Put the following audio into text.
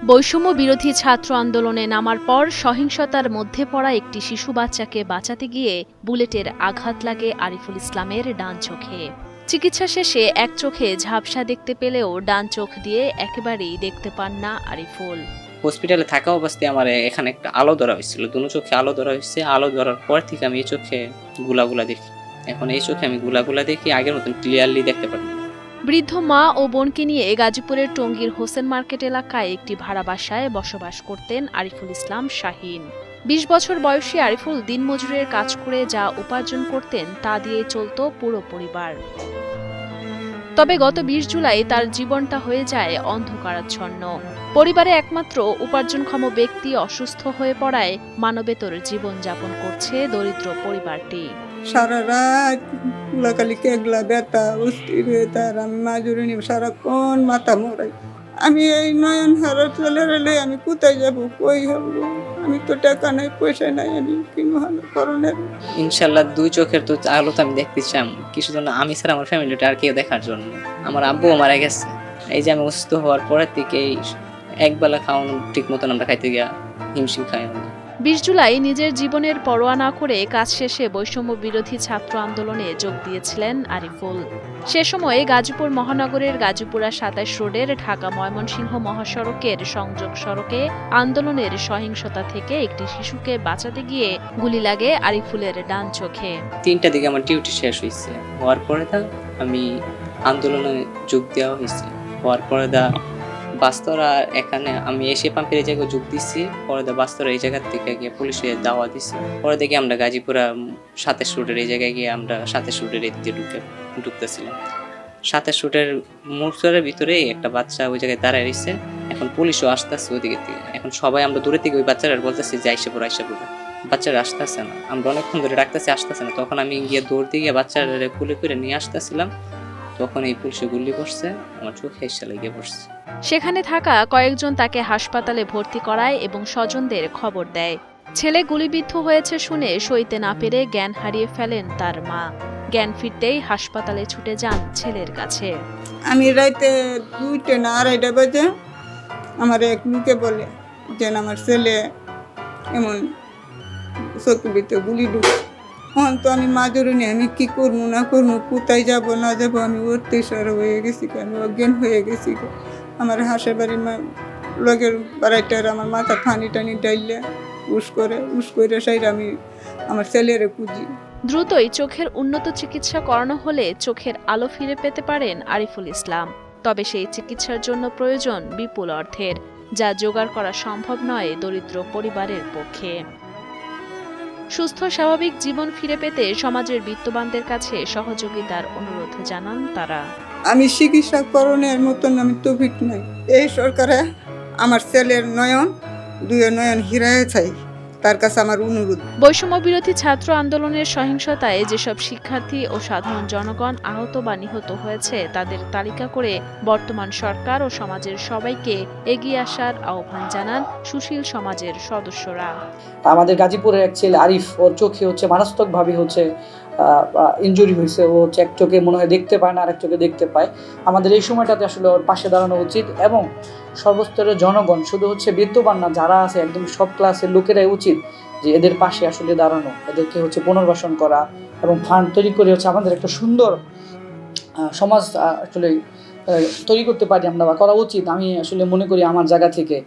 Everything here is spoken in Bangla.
বৈষম্য বিরোধী ছাত্র আন্দোলনে নামার পর সহিংসতার মধ্যে পড়া একটি শিশু বাচ্চাকে বাঁচাতে গিয়ে বুলেটের আঘাত লাগে আরিফুল ইসলামের ডান চোখে। চিকিৎসা শেষে এক চোখে ঝাপসা দেখতে পেলেও ডান চোখ দিয়ে একেবারেই দেখতে পান না আরিফুল। হসপিটালে থাকা অবস্থায় আমার এখানে একটা আলো ধরা হয়েছিল, দুনো চোখে আলো ধরা হয়েছে। আলো ধরার পর থেকে আমি এই চোখে গুলাগুলা দেখি। এখন এই চোখে আমি গুলাগুলা দেখি, আগের মতন ক্লিয়ারলি দেখতে পারি। বৃদ্ধ মা ও বোনকে নিয়ে গাজীপুরের টঙ্গীর হোসেন মার্কেট এলাকায় একটি ভাড়া বাসায় বসবাস করতেন আরিফুল ইসলাম শাহীন। ২০ বছর বয়সী আরিফুল দিনমজুরের কাজ করে যা উপার্জন করতেন তা দিয়ে চলত পুরো পরিবার। তবে গত ২০ জুলাই তার জীবনটা হয়ে যায় অন্ধকারাচ্ছন্ন। পরিবারে একমাত্র উপার্জনক্ষম ব্যক্তি অসুস্থ হয়ে পড়ায় মানবেতর জীবনযাপন করছে দরিদ্র পরিবারটি। সারা রাত কুলাকালি কেগলা ব্যথা অস্থির হয়ে তার আমি মাজুরি নিয়ে সারাক্ষণ মাথা মোড়াই। আমি এই নয়ন হারা চলে রেলে আমি কোথায় যাবো, কই হবো? আমি তো টাকা নাই, পয়সা নাই, আমি কি মহানো করণের। ইনশাল্লাহ দুই চোখের তো আলো তো আমি দেখতে চাই কিছু জন্য, আমি ছাড়া আমার ফ্যামিলিটা আর কেউ দেখার জন্য। আমার আব্বুও মারা গেছে। এই যে আমি অসুস্থ হওয়ার পরের থেকে একবেলা খাওয়ানো ঠিক মতন আমরা খাইতে গিয়া হিমশিম খাই। ২০ জুলাই নিজের জীবনের পরোয়া না করে কাজ শেষে বৈষম্য বিরোধী ছাত্র আন্দোলনে যোগ দিয়েছিলেন আরিফুল। সে সময়ে গাজীপুর মহানগরের গাজীপুরা ২৭ রোডের ঢাকা ময়মনসিংহ মহাসড়কের সংযোগ সড়কে আন্দোলনের সহিংসতা থেকে একটি শিশুকে বাঁচাতে গিয়ে গুলি লাগে আরিফুলের ডান চোখে। ৩টার দিকে আমার ডিউটি শেষ হয়েছে। হওয়ার পরে আমি আন্দোলনে যোগ দেওয়া হয়েছে। হওয়ার পরে বাস্তরা এখানে আমি এসে পাম্পের এই জায়গায় যোগ দিচ্ছি। পরে বাস্তরা এই জায়গার থেকে গিয়ে পুলিশে দাওয়া দিচ্ছে। পরে দেখি আমরা গাজীপুরা ২৭ রুটের এই জায়গায় গিয়ে আমরা ২৭ রুটের এই দিকে ঢুকতেছিলাম। ২৭ রুটের মোড়ের ভিতরে একটা বাচ্চা ওই জায়গায় দাঁড়ায় রয়েছে। এখন পুলিশও আসতেছে ওইদিকে থেকে। এখন সবাই আমরা দূরে থেকে ওই বাচ্চারা বলতেছি যে আইসা পড়ে। বাচ্চারা আসতেছে না, আমরা অনেকক্ষণ ধরে ডাকতেছি, আসতেছে না। তখন আমি গিয়ে দৌড় দিয়ে গিয়ে বাচ্চারা কুলে করে নিয়ে আসতেছিলাম। তখন এই পুলিশে গুলি করছে, আমার চোখে এসে লেগে পড়ছে। সেখানে থাকা কয়েকজন তাকে হাসপাতালে ভর্তি করায় এবং স্বজনদের খবর দেয়। ছেলে গুলিবিদ্ধ হয়েছে শুনে সইতে না পেরে জ্ঞান হারিয়ে ফেলেন তার মা। জ্ঞান ফিরতেই হাসপাতালে ছুটে যান ছেলের কাছে। আমি রাইতে ২টা না ২:৩০ বাজে আমার এক লোকে বলে যে আমার ছেলে এমন চোখের ভিতরে গুলি ঢুকছে। এখন তো আমি মাজুরি নিয়ে আমি কি করবো না করবো, কোথায় যাবো না যাবো, আমি অত্যাচার হয়ে গেছি, আমি অজ্ঞান হয়ে গেছি। আমার হাঁসের বাড়ির লগের বাড়াইটার আমার মাথা ফানি টানি ডাইলে উস করে সাইড আমি আমার ছেলেরে খুঁজি। দ্রুতই চোখের উন্নত চিকিৎসা করানো হলে চোখের আলো ফিরে পেতে পারেন আরিফুল ইসলাম। তবে সেই চিকিৎসার জন্য প্রয়োজন বিপুল অর্থের, যা জোগাড় করা সম্ভব নয় দরিদ্র পরিবারের পক্ষে। সুস্থ স্বাভাবিক জীবন ফিরে পেতে সমাজের বিত্তবানদের কাছে সহযোগিতার অনুরোধ জানান তারা। আমি চিকিৎসা করণের মতন আমি তৌফিক নাই। এই সরকারে আমার ছেলের দুই নয়ন হিরায় চাই, তার কাছে আমার অনুরোধ। বৈষম্য বিরোধী ছাত্র আন্দোলনের সহিংসতায় যেসব শিক্ষার্থী ও সাধারণ জনগণ আহত বা নিহত হয়েছে তাদের তালিকা করে বর্তমান সরকার ও সমাজের সবাইকে এগিয়ে আসার আহ্বান জানান সুশীল সমাজের সদস্যরা। আমাদের গাজীপুরের এক ছেলে আরিফ, ওর চোখে মারাত্মকভাবে ইনজুরি হয়েছে। ও এক চোখে মনে হয় দেখতে পায় না, আরেক চোখে দেখতে পায়। আমাদের এই সময়টাতে আসলে ওর পাশে দাঁড়ানো উচিত এবং সর্বস্তরের জনগণ, শুধু বিত্তবান না, যারা আছে একদম সব ক্লাসের লোকেরাই উচিত যে এদের পাশে আসলে দাঁড়ানো, এদেরকে পুনর্বাসন করা এবং ফান্ড তৈরি করে আমাদের একটা সুন্দর সমাজ আসলে তৈরি করতে পারি আমরা, বা করা উচিত। আমি আসলে মনে করি আমার জায়গা থেকে